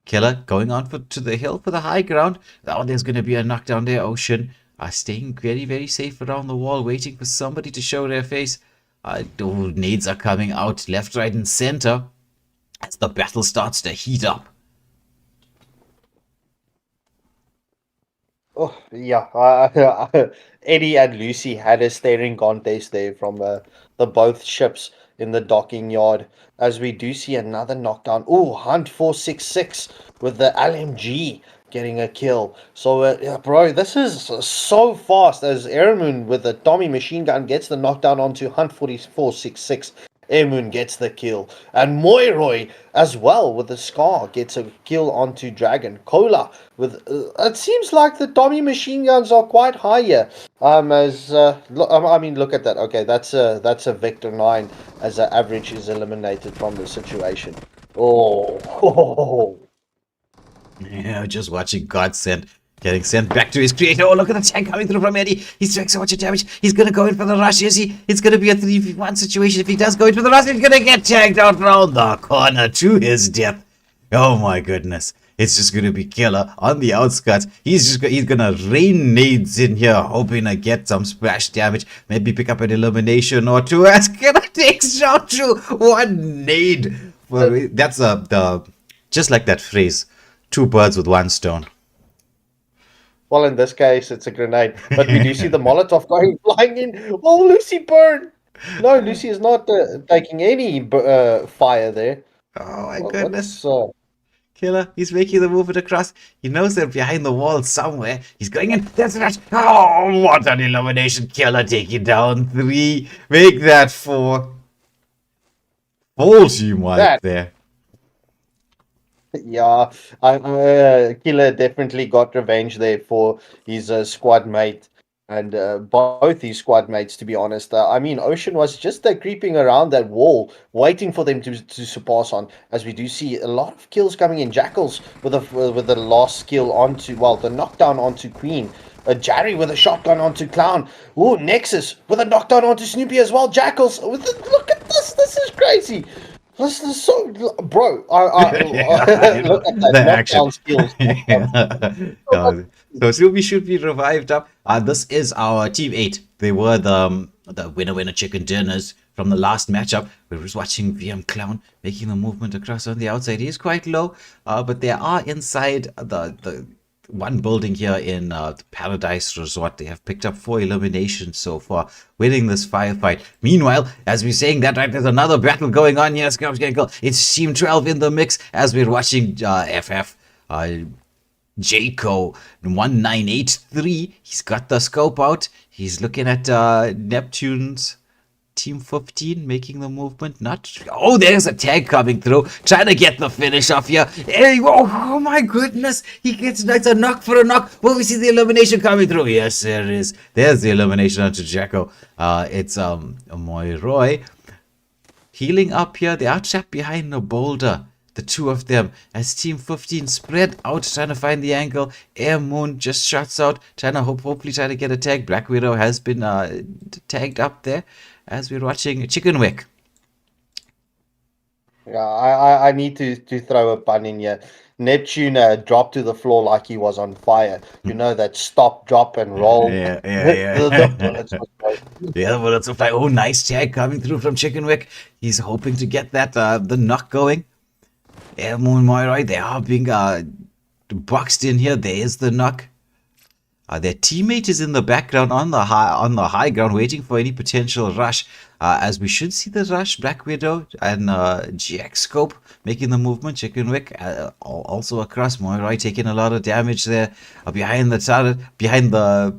Killer going on to the hill for the high ground. Oh, there's going to be a knockdown there. Ocean staying very, very safe around the wall, waiting for somebody to show their face. Nades are coming out left, right, and center as the battle starts to heat up. Oh, yeah. Eddie and Lucy had a staring contest there from the both ships in the docking yard. As we do see another knockdown. Oh, Hunt 466 with the LMG getting a kill. So, yeah, bro, this is so fast as Airmoon with the Tommy machine gun gets the knockdown onto Hunt 466. Airmoon gets the kill. And Moiroy as well with the Scar gets a kill onto Dragon. Cola with it seems like the Tommy machine guns are quite high here. I mean, look at that. Okay, that's a Vector 9 as an average is eliminated from the situation. Oh. Yeah, just watching Godsend getting sent back to his creator. Oh, look at the tank coming through from Eddie. He's doing so much damage. He's going to go in for the rush, is he? It's going to be a 3v1 situation. If he does go in for the rush, he's going to get tagged out round the corner to his death. Oh my goodness. It's just going to be Killer on the outskirts. He's going to rain nades in here, hoping to get some splash damage. Maybe pick up an elimination or two. As Killer takes down to one nade. Well, that's just like that phrase. 2 birds with 1 stone. Well, in this case, it's a grenade. But we do see the Molotov going flying in. Oh, Lucy burned. No, Lucy is not taking any fire there. Oh my goodness. Killer, he's making the movement across. He knows they're behind the wall somewhere. He's going in. That's right. Oh, what an elimination. Killer taking down 3. Make that 4. Full team wipe there. Yeah, Killer definitely got revenge there for his squad mate and both his squad mates, to be honest. I mean, Ocean was just creeping around that wall, waiting for them to surpass on. As we do see a lot of kills coming in. Jackals with the last kill onto, well, the knockdown onto Queen. Jerry with a shotgun onto Clown. Ooh, Nexus with a knockdown onto Snoopy as well. Jackals with look at this. This is crazy. This is so, bro. Look at that knockdown skills. So Snoopy should be revived up. This is our team 8. They were the winner chicken dinners from the last matchup. We were watching VM Clown making the movement across on the outside. He's quite low, but they are inside the one building here in the Paradise Resort. They have picked up 4 eliminations so far, winning this firefight. Meanwhile, as we're saying that, right, there's another battle going on here. It's Team 12 in the mix as we're watching FF. Jaco 1983. He's got the scope out. He's looking at Neptune's Team 15 making the movement. Oh, there's a tag coming through, trying to get the finish off here. Hey, oh my goodness, he gets a knock for a knock. Will we see the elimination coming through? Yes, there is. There's the elimination onto Jaco. It's Moiroy healing up here. They are trapped behind a boulder, the two of them, as Team 15 spread out, trying to find the angle. Air Moon just shuts out, trying to hopefully try to get a tag. Black Widow has been tagged up there as we're watching Chicken Wick. Yeah, I need to throw a pun in here. Neptune dropped to the floor like he was on fire. You know, that stop, drop, and roll. Yeah. The bullets were Yeah, the bullets were flying. Oh, nice tag coming through from Chicken Wick. He's hoping to get that the knock going. Air Moon Moiroy, they are being boxed in here. There is the knock. Their teammate is in the background on the high ground, waiting for any potential rush. As we should see the rush, Black Widow and GX Scope making the movement. Chicken Wick also across. Moiroy taking a lot of damage there behind the turret, behind the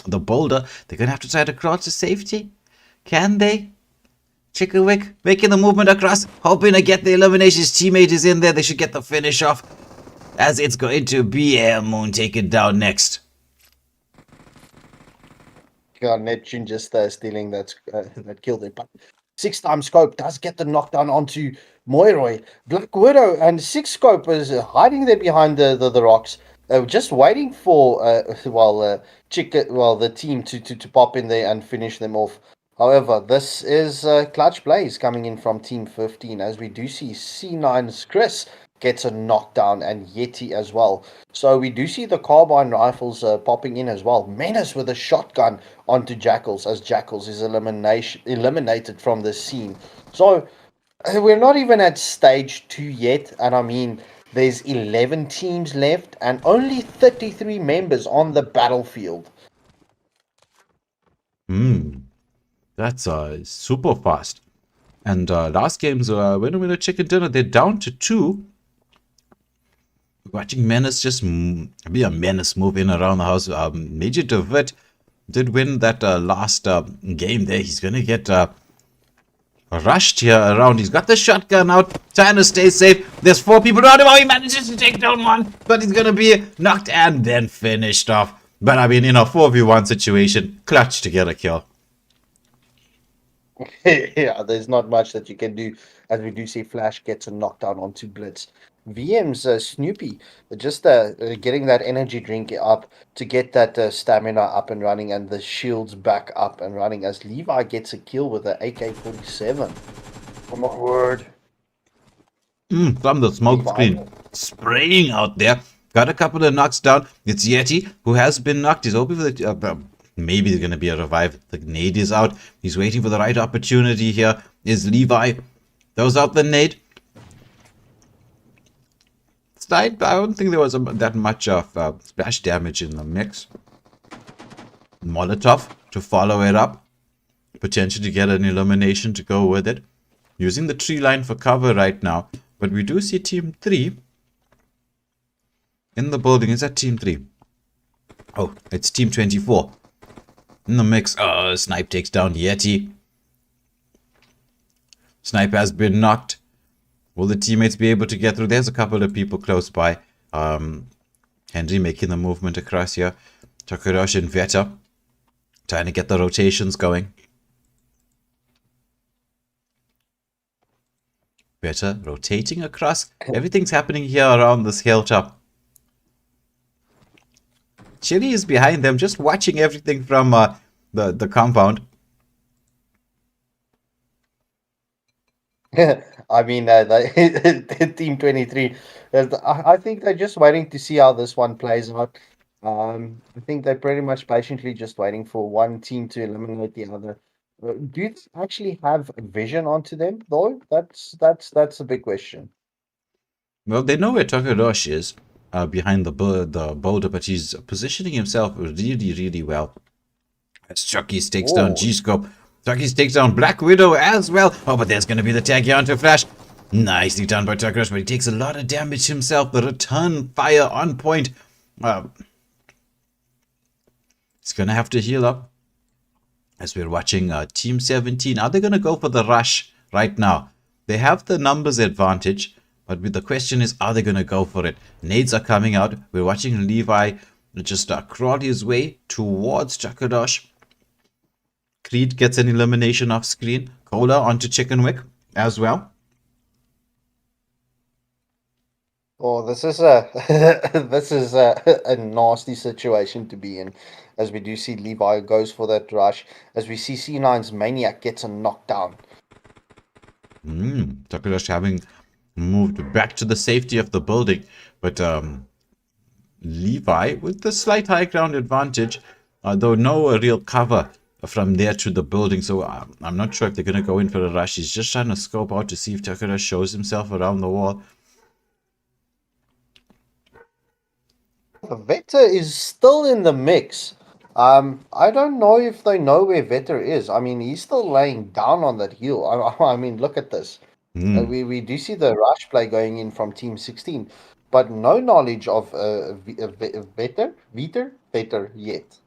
boulder. They're gonna have to try to crawl to safety. Can they? Chicken Wick making the movement across, hoping to get the elimination. His teammate is in there. They should get the finish off, as it's going to be Air Moon taken down next. God, Neptune just stealing that killed him. But 6-time scope does get the knockdown onto Moiroy. Black Widow and 6 scope is hiding there behind the rocks, just waiting for the team to pop in there and finish them off. However, this is clutch plays coming in from Team 15, as we do see C9's Chris gets a knockdown and Yeti as well. So we do see the carbine rifles popping in as well. Menace with a shotgun onto Jackals, as Jackals is eliminated from the scene. So we're not even at stage 2 yet, and I mean, there's 11 teams left and only 33 members on the battlefield. That's super fast. And last game's winner chicken dinner, they're down to 2. Watching Menace just be a menace moving around the house. Major DeWitt did win that last game there. He's going to get rushed here around. He's got the shotgun out, trying to stay safe. There's 4 people around him. Oh, he manages to take down 1, but he's going to be knocked and then finished off. But I mean, in a 4v1 situation, clutch to get a kill. Yeah, there's not much that you can do, as we do see Flash gets a knockdown onto Blitz. VM's Snoopy just getting that energy drink up to get that stamina up and running and the shields back up and running, as Levi gets a kill with an AK-47. Oh my word. From the smoke screen, spraying out there. Got a couple of knocks down. It's Yeti, who has been knocked. He's hoping for the... maybe there's going to be a revive. The nade is out. He's waiting for the right opportunity here. Is Levi. Throws out the nade. I don't think there was that much of splash damage in the mix. Molotov to follow it up. Potentially to get an elimination to go with it. Using the tree line for cover right now. But we do see Team 3 in the building. Is that Team 3? Oh, it's Team 24. In the mix. Snipe takes down Yeti. Snipe has been knocked. Will the teammates be able to get through? There's a couple of people close by. Henry making the movement across here. Takarashi and Veta trying to get the rotations going. Veta rotating across. Everything's happening here around this hilltop. Chili is behind them, just watching everything from the compound. I mean, Team 23, I think they're just waiting to see how this one plays out. I think they're pretty much patiently just waiting for one team to eliminate the other. Do you actually have vision onto them, though? That's a big question. Well, they know where Takarashi is, behind the boulder, but he's positioning himself really, really well. As Chucky's takes down G-Scope. Chucky's takes down Black Widow as well. Oh, but there's going to be the tag here onto Flash. Nicely done by Takarashi, but he takes a lot of damage himself. The return fire on point. He's going to have to heal up. As we're watching Team 17. Are they going to go for the rush right now? They have the numbers advantage. But the question is, are they going to go for it? Nades are coming out. We're watching Levi just crawl his way towards Chakadosh. Creed gets an elimination off screen. Cola onto Chicken Wick as well. Oh, this is a nasty situation to be in, as we do see Levi goes for that rush, as we see C9's Maniac gets a knockdown. Chakadosh having moved back to the safety of the building, but Levi with the slight high ground advantage, though no real cover from there to the building, so I'm not sure if they're going to go in for a rush. He's just trying to scope out to see if Takara shows himself around the wall. Vector is still in the mix. I don't know if they know where Vector is. I mean, he's still laying down on that hill. I mean, look at this. We do see the rush play going in from Team 16, but no knowledge of Vector yet.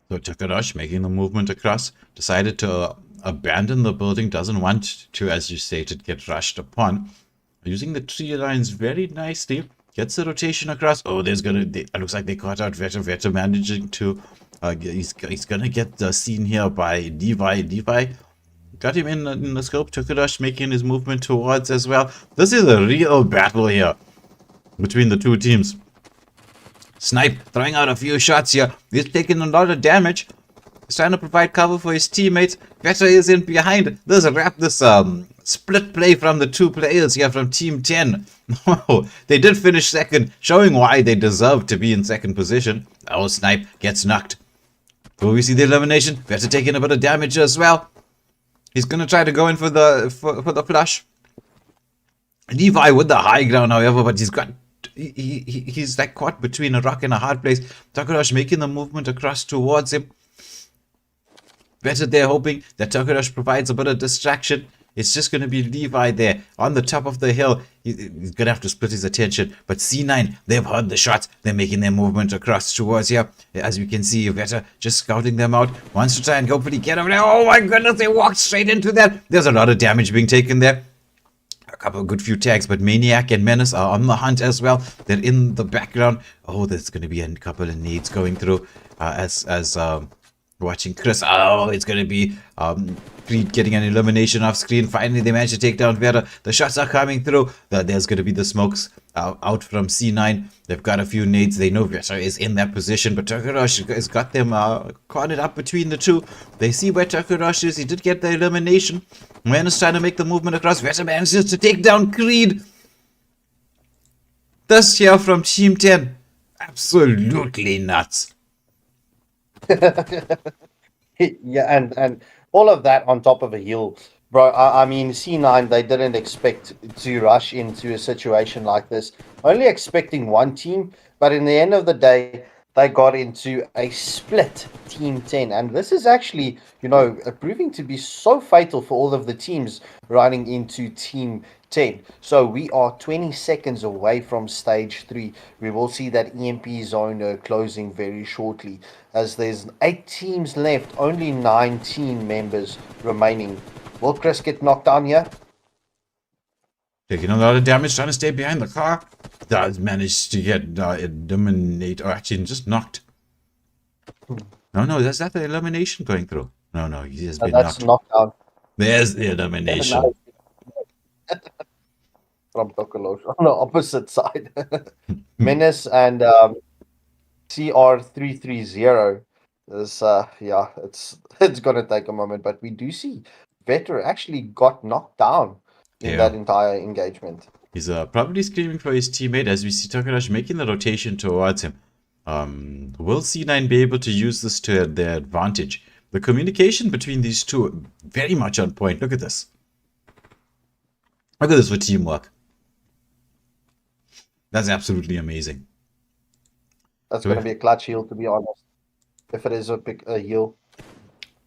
So Takarash making the movement across, decided to abandon the building, doesn't want to, as you stated, get rushed upon. Using the tree lines very nicely, gets the rotation across. Oh, it looks like they caught out Veta. Veta managing to, he's gonna get seen here by Levi. Levi got him in the scope. Takarash making his movement towards as well. This is a real battle here between the two teams. Snipe throwing out a few shots here. He's taking a lot of damage. He's trying to provide cover for his teammates. Veta is in behind. There's a wrap. This split play from the two players here from Team 10. Oh, they did finish second, showing why they deserve to be in second position. Oh, Snipe gets knocked. Will we see the elimination? Veta taking a bit of damage as well. He's gonna try to go in for the flush. Levi with the high ground, however, but he's like caught between a rock and a hard place. Takarash making the movement across towards him. Better there, hoping that Takarash provides a bit of distraction. It's just going to be Levi there on the top of the hill. He's going to have to split his attention. But C9, they've heard the shots. They're making their movement across towards here. As we can see, Veta just scouting them out. Wants to try and hopefully get over there. Oh my goodness, they walked straight into that. There's a lot of damage being taken there. A couple of good few tags, but Maniac and Menace are on the hunt as well. They're in the background. Oh, there's going to be a couple of nades going through as watching Chris. Oh, it's going to be Creed getting an elimination off screen. Finally, they managed to take down Vera. The shots are coming through. There's going to be the smokes out from C9. They've got a few nades. They know Vera is in that position, but Takarash has got them caught it up between the two. They see where Takarash is. He did get the elimination. Man is trying to make the movement across. Vera manages to take down Creed. This here from Team 10. Absolutely nuts. Yeah, and all of that on top of a hill, bro. I mean, C9, they didn't expect to rush into a situation like this. Only expecting one team, but in the end of the day, they got into a split Team 10. And this is actually, proving to be so fatal for all of the teams running into Team 10. So we are 20 seconds away from stage 3. We will see that EMP zone closing very shortly, as there's 8 teams left, only 19 members remaining. Will Chris get knocked down here? Taking a lot of damage, trying to stay behind the car. Does manage to get eliminate, or actually just knocked. No, is that the elimination going through? No, he has been That's knocked. knockdown. There's the elimination. From Tokalos on the opposite side. Menace and CR330 is it's gonna take a moment, but we do see Vetter actually got knocked down in that Yeah. entire engagement. He's probably screaming for his teammate as we see Takarashi making the rotation towards him. Will C9 be able to use this to their advantage? The communication between these two are very much on point. Look at this. Look at this for teamwork. That's absolutely amazing. That's going to be a clutch heal, to be honest. If it is a heal.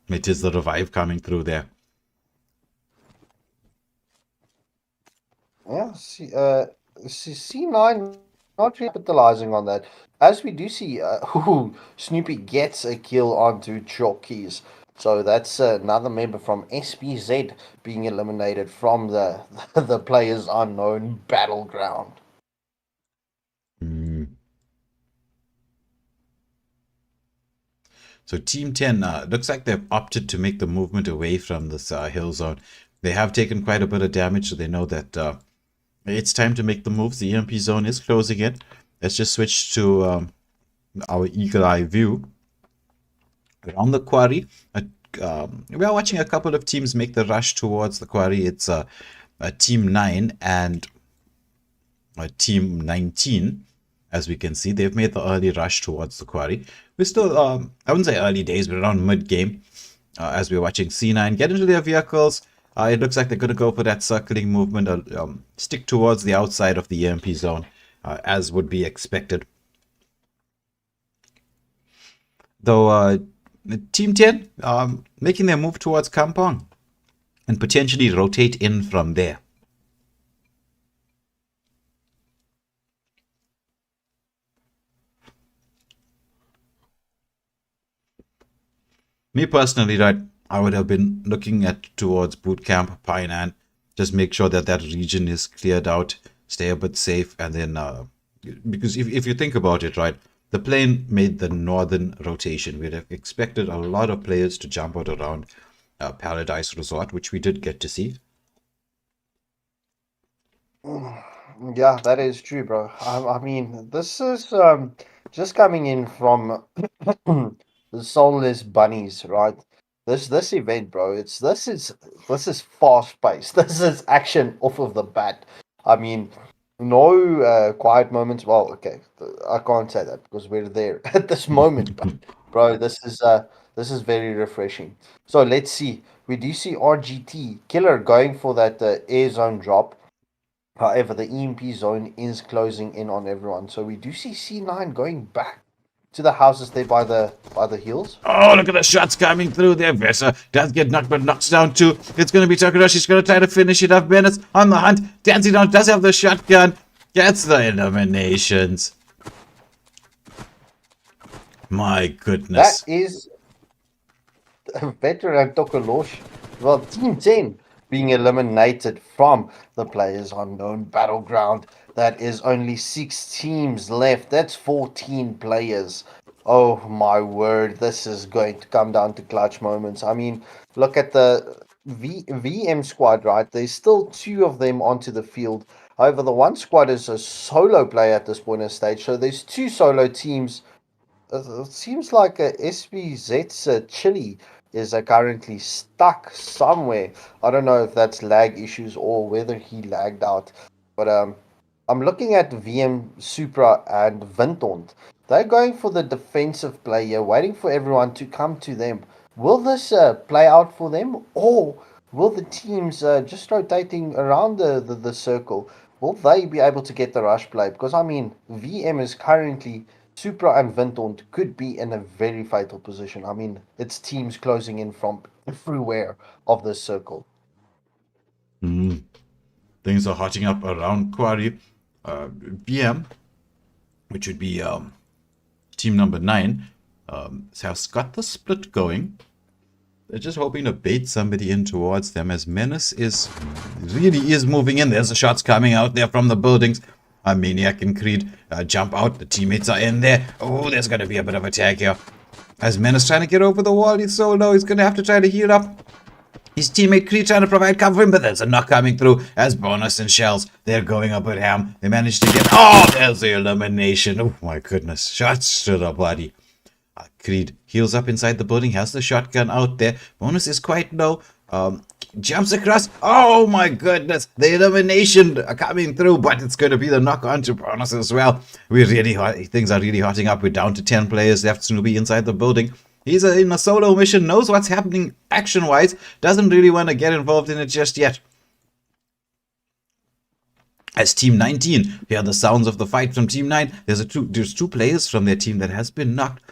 It is the revive coming through there. Yeah, C9 not capitalizing on that. As we do see, Snoopy gets a kill onto Chalkies. So that's another member from SPZ being eliminated from the the Players Unknown Battleground. So Team 10 looks like they've opted to make the movement away from this hill zone. They have taken quite a bit of damage, so they know that it's time to make the moves. The EMP zone is closing in. Let's just switch to our eagle eye view. Around the quarry, we are watching a couple of teams make the rush towards the quarry. It's Team 9 and Team 19. As we can see, they've made the early rush towards the quarry. We're still, I wouldn't say early days, but around mid-game. As we're watching C9 get into their vehicles, it looks like they're going to go for that circling movement, stick towards the outside of the EMP zone, as would be expected. Though Team 10 making their move towards Kampong and potentially rotate in from there. Me personally, right, I would have been looking at towards boot camp, Painan, just make sure that that region is cleared out, stay a bit safe, and then because if you think about it, right, the plane made the northern rotation. We'd have expected a lot of players to jump out around Paradise Resort, which we did get to see. Yeah, that is true, bro. I mean, this is just coming in from the Soulless Bunnyz, right? This event, bro. This is fast paced. This is action off of the bat. I mean, no quiet moments. Well, okay, I can't say that because we're there at this moment, but bro, this is very refreshing. So let's see. We do see RGT Killer going for that air zone drop. However, the EMP zone is closing in on everyone. So we do see C9 going back to the houses there by the hills. Oh, look at the shots coming through there. Vesa does get knocked, but knocks down too. It's going to be Takarashi. She's going to try to finish it off. Menace on the hunt. Dancing down does have the shotgun. Gets the eliminations. My goodness. That is a veteran Tokolosh. Well, Team 10 being eliminated from the Players Unknown Battleground. That is only 6 teams left. That's 14 players. Oh my word, this is going to come down to clutch moments. I mean, look at the VM squad, right? There's still 2 of them onto the field. However, the one squad is a solo player at this point in stage. So there's 2 solo teams. It seems like SBZ's Chili is currently stuck somewhere. I don't know if that's lag issues or whether he lagged out. But I'm looking at VM Supra and Vintont. They're going for the defensive play here, waiting for everyone to come to them. Will this play out for them, or will the teams just rotating around the circle? Will they be able to get the rush play? Because I mean, VM is currently Supra and Vintont could be in a very fatal position. I mean, it's teams closing in from everywhere of this circle. Things are hotting up around Quarry. BM, which would be team number 9, has got the split going. They're just hoping to bait somebody in towards them, as Menace really is moving in. There's the shots coming out there from the buildings. Maniac and Creed jump out. The teammates are in there. Oh, there's going to be a bit of a tag here. As Menace trying to get over the wall, he's so low, he's going to have to try to heal up. His teammate Creed trying to provide cover for him, but there's a knock coming through as Bonus and Shells. They're going up at Ham. They manage to get... Oh, there's the elimination. Oh, my goodness. Shots to the body. Creed heals up inside the building, has the shotgun out there. Bonus is quite low. Jumps across. Oh, my goodness. The elimination coming through, but it's going to be the knock on to Bonus as well. Things are really hotting up. We're down to 10 players left. Snoopy inside the building. He's in a solo mission, knows what's happening action-wise, doesn't really want to get involved in it just yet. As Team 19, hear the sounds of the fight from Team 9. There's two players from their team that has been knocked.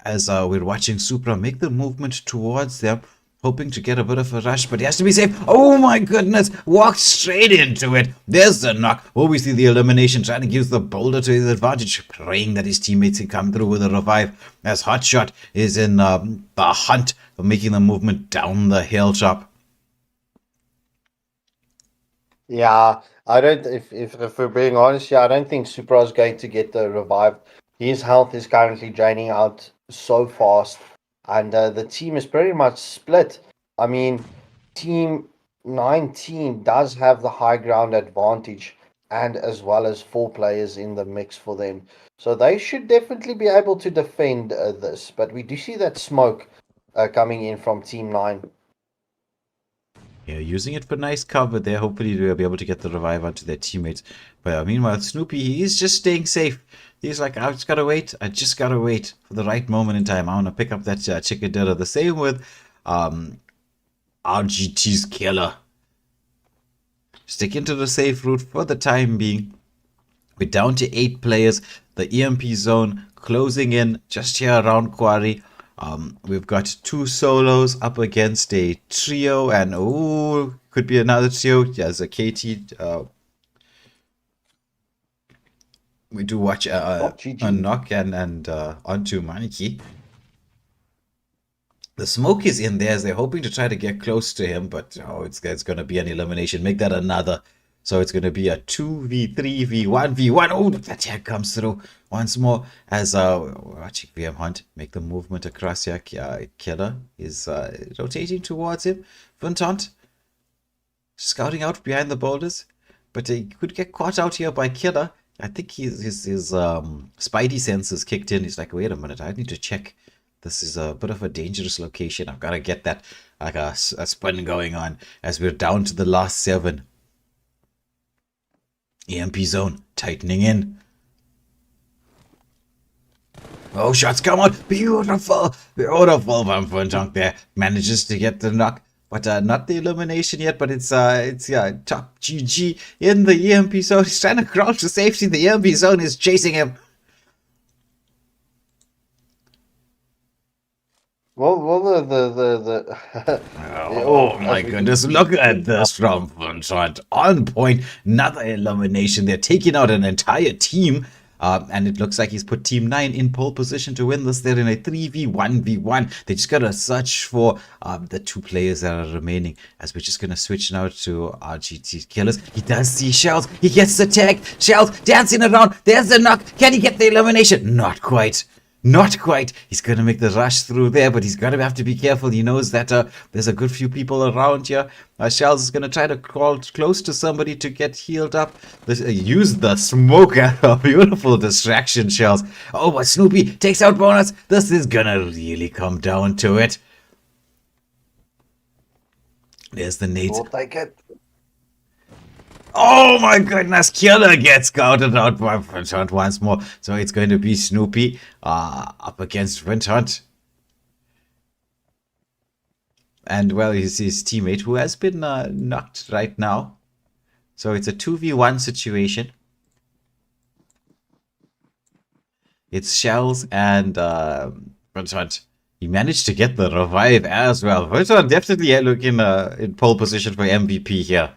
As we're watching Supra make the movement towards them, hoping to get a bit of a rush, but he has to be safe. Oh my goodness, walked straight into it. There's the knock. Oh, we see the elimination, trying to use the boulder to his advantage, praying that his teammates can come through with a revive, as Hotshot is in the hunt of making the movement down the hilltop. Yeah, I don't. If we're being honest, I don't think Supra is going to get the revive. His health is currently draining out so fast, and the team is pretty much split. I mean, Team 19 does have the high ground advantage, and as well as 4 players in the mix for them, so they should definitely be able to defend this. But we do see that smoke coming in from Team 9. Yeah, using it for nice cover there. Hopefully they'll be able to get the revive onto their teammates. But meanwhile, Snoopy, he's just staying safe. He's like, I just gotta wait. I just gotta wait for the right moment in time. I want to pick up that chicken dinner. The same with RGT's killer. Stick into the safe route for the time being. We're down to 8 players. The EMP zone closing in just here around Quarry. We've got 2 solos up against a trio, and could be another trio. There's a KT. We do watch a knock and onto Maniki. The smoke is in there as they're hoping to try to get close to him, but it's going to be an elimination. Make that another. So it's going to be a 2v3v1v1. Oh, that tag comes through once more as watching VM Hunt make the movement across here. Killer is rotating towards him. Vintant scouting out behind the boulders, but he could get caught out here by Killer. I think his spidey senses kicked in. He's like, wait a minute, I need to check. This is a bit of a dangerous location. I've got to get that like a spin going on as we're down to the last 7. EMP zone tightening in. Oh, shots come out. Beautiful. Beautiful from Funchunk there. Manages to get the knock. But not the elimination yet, but it's top GG in the EMP zone. He's trying to crouch to safety. The EMP zone is chasing him. Well, oh my goodness, look at this from Funchunk. On point. Another elimination. They're taking out an entire team. And it looks like he's put Team 9 in pole position to win this. They're in a 3v1v1. They just got to search for the 2 players that are remaining. As we're just going to switch now to RGT Killers. He does see Shells. He gets the tag. Shells dancing around. There's the knock. Can he get the elimination? Not quite. Not quite. He's going to make the rush through there, but he's going to have to be careful. He knows that there's a good few people around here. Shells is going to try to crawl close to somebody to get healed up. Use the smoke as a beautiful distraction, Shells. Oh, but Snoopy takes out Bonus. This is going to really come down to it. There's the nades. We'll take it. Oh my goodness, Killer gets scouted out by Vintant once more. So it's going to be Snoopy up against Vintant. And well, he's his teammate who has been knocked right now. So it's a 2v1 situation. It's Shells and what? He managed to get the revive as well. Virtual definitely looking in pole position for MVP here.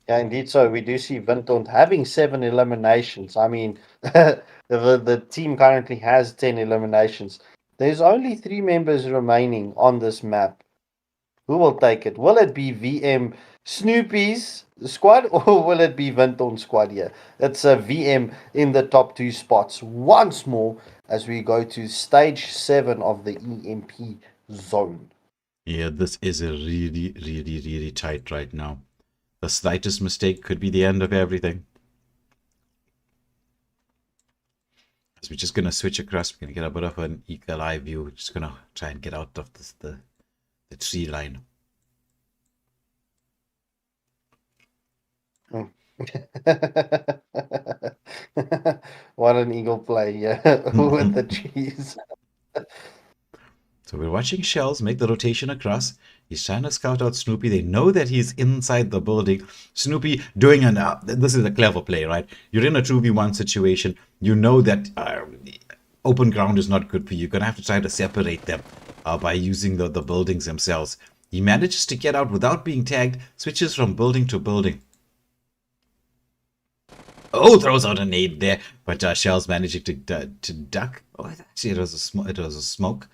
Yeah, indeed. So we do see Vinton having 7 eliminations. I mean, the team currently has 10 eliminations. There's only 3 members remaining on this map. Who will take it? Will it be VM Snoopy's squad or will it be Vinton's squad here? It's a VM in the top 2 spots once more as we go to stage 7 of the EMP zone. Yeah, this is a really, really, really tight right now. The slightest mistake could be the end of everything. So we're just going to switch across. We're going to get a bit of an eagle eye view. We're just going to try and get out of the tree line. What an eagle play, yeah, with the cheese. So we're watching Shells make the rotation across. He's trying to scout out Snoopy. They know that he's inside the building. Snoopy doing an... this is a clever play, right? You're in a 2v1 situation. You know that open ground is not good for you. You're going to have to try to separate them by using the buildings themselves. He manages to get out without being tagged. Switches from building to building. Oh, throws out a nade there. But Shells managing to duck. Oh, actually, it was a smoke.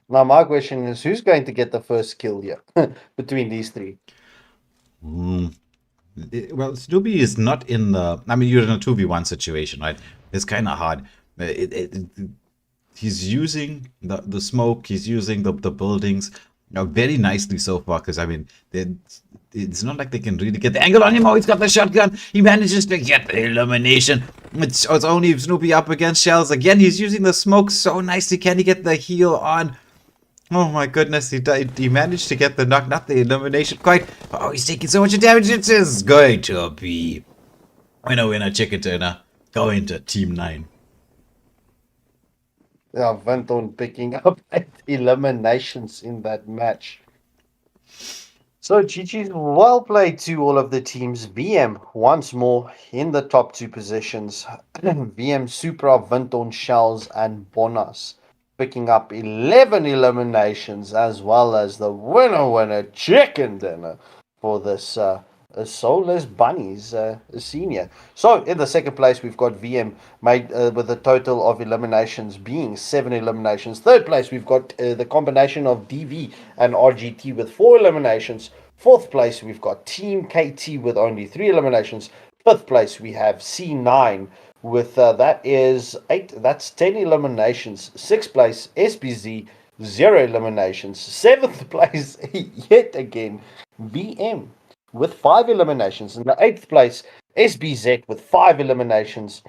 Now, my question is, who's going to get the first kill here between these 3? Well, Snoopy is not in the... I mean, you're in a 2v1 situation, right? It's kind of hard. He's using the smoke. He's using the buildings very nicely so far, because, I mean, it's not like they can really get the angle on him. Oh, he's got the shotgun. He manages to get the elimination. It's only Snoopy up against Shells. Again, he's using the smoke so nicely. Can he get the heal on? Oh my goodness, he managed to get the knock, not the elimination quite. Oh, he's taking so much damage. It is going to be winner, chicken dinner, going to Team 9. Yeah, Vinton picking up 8 eliminations in that match. So GG's well played to all of the teams. VM once more in the top 2 positions. VM Supra, Vinton, Shells and Bunnyz picking up 11 eliminations, as well as the winner chicken dinner for this Soulless Bunnyz senior. So in the second place we've got VM made with a total of eliminations being 7 eliminations. Third place we've got the combination of DV and RGT with 4 eliminations. Fourth place we've got Team KT with only 3 eliminations. Fifth place we have C9 with that is 8, that's 10 eliminations. Sixth place SBZ, 0 eliminations. Seventh place yet again VM with 5 eliminations. In the 8th place SBZ with 5 eliminations.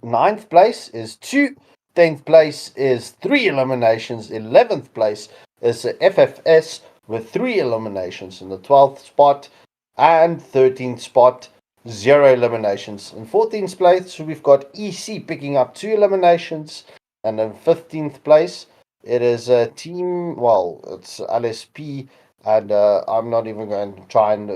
9th place is 2. 10th place is 3 eliminations. 11th place is FFS with 3 eliminations. In the 12th spot and 13th spot, 0 eliminations. In 14th place, we've got EC picking up 2 eliminations. And in 15th place, it is a team, well, it's LSP. And I'm not even going to try and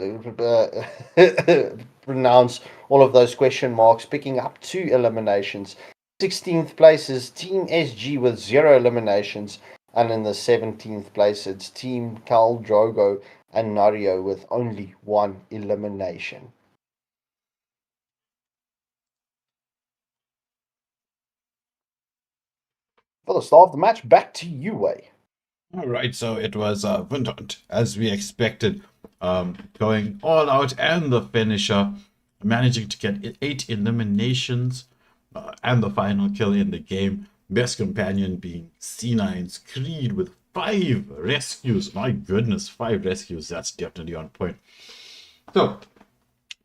pronounce all of those question marks, picking up 2 eliminations. 16th place is Team SG with 0 eliminations. And in the 17th place, it's Team Cal Drogo and Nario with only 1 elimination. For the start of the match, back to you, Way. All right, so it was Vinton, as we expected, going all out, and the finisher, managing to get 8 eliminations and the final kill in the game. Best companion being C9's Creed with 5 rescues. My goodness, 5 rescues. That's definitely on point. So,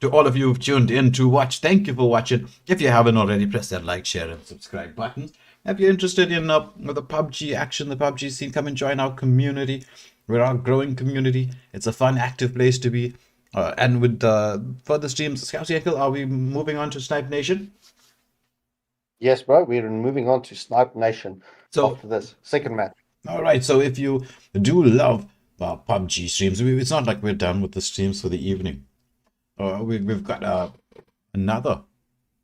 to all of you who've tuned in to watch, thank you for watching. If you haven't already, press that like, share, and subscribe button. If you're interested in the PubG action, the PubG scene, come and join our community. We're our growing community. It's a fun, active place to be. And with further streams, Scout, are we moving on to Snipe Nation? Yes, bro. We're moving on to Snipe Nation after this second match. All right, so if you do love PubG streams. It's not like we're done with the streams for the evening. We've got another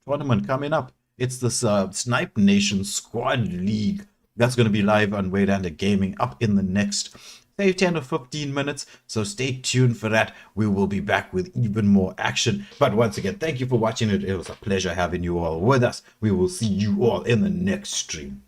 tournament coming up. It's this Snipe Nation Squad League. That's going to be live on Waylander Gaming up in the next, say, 10 or 15 minutes. So stay tuned for that. We will be back with even more action. But once again, thank you for watching it. It was a pleasure having you all with us. We will see you all in the next stream.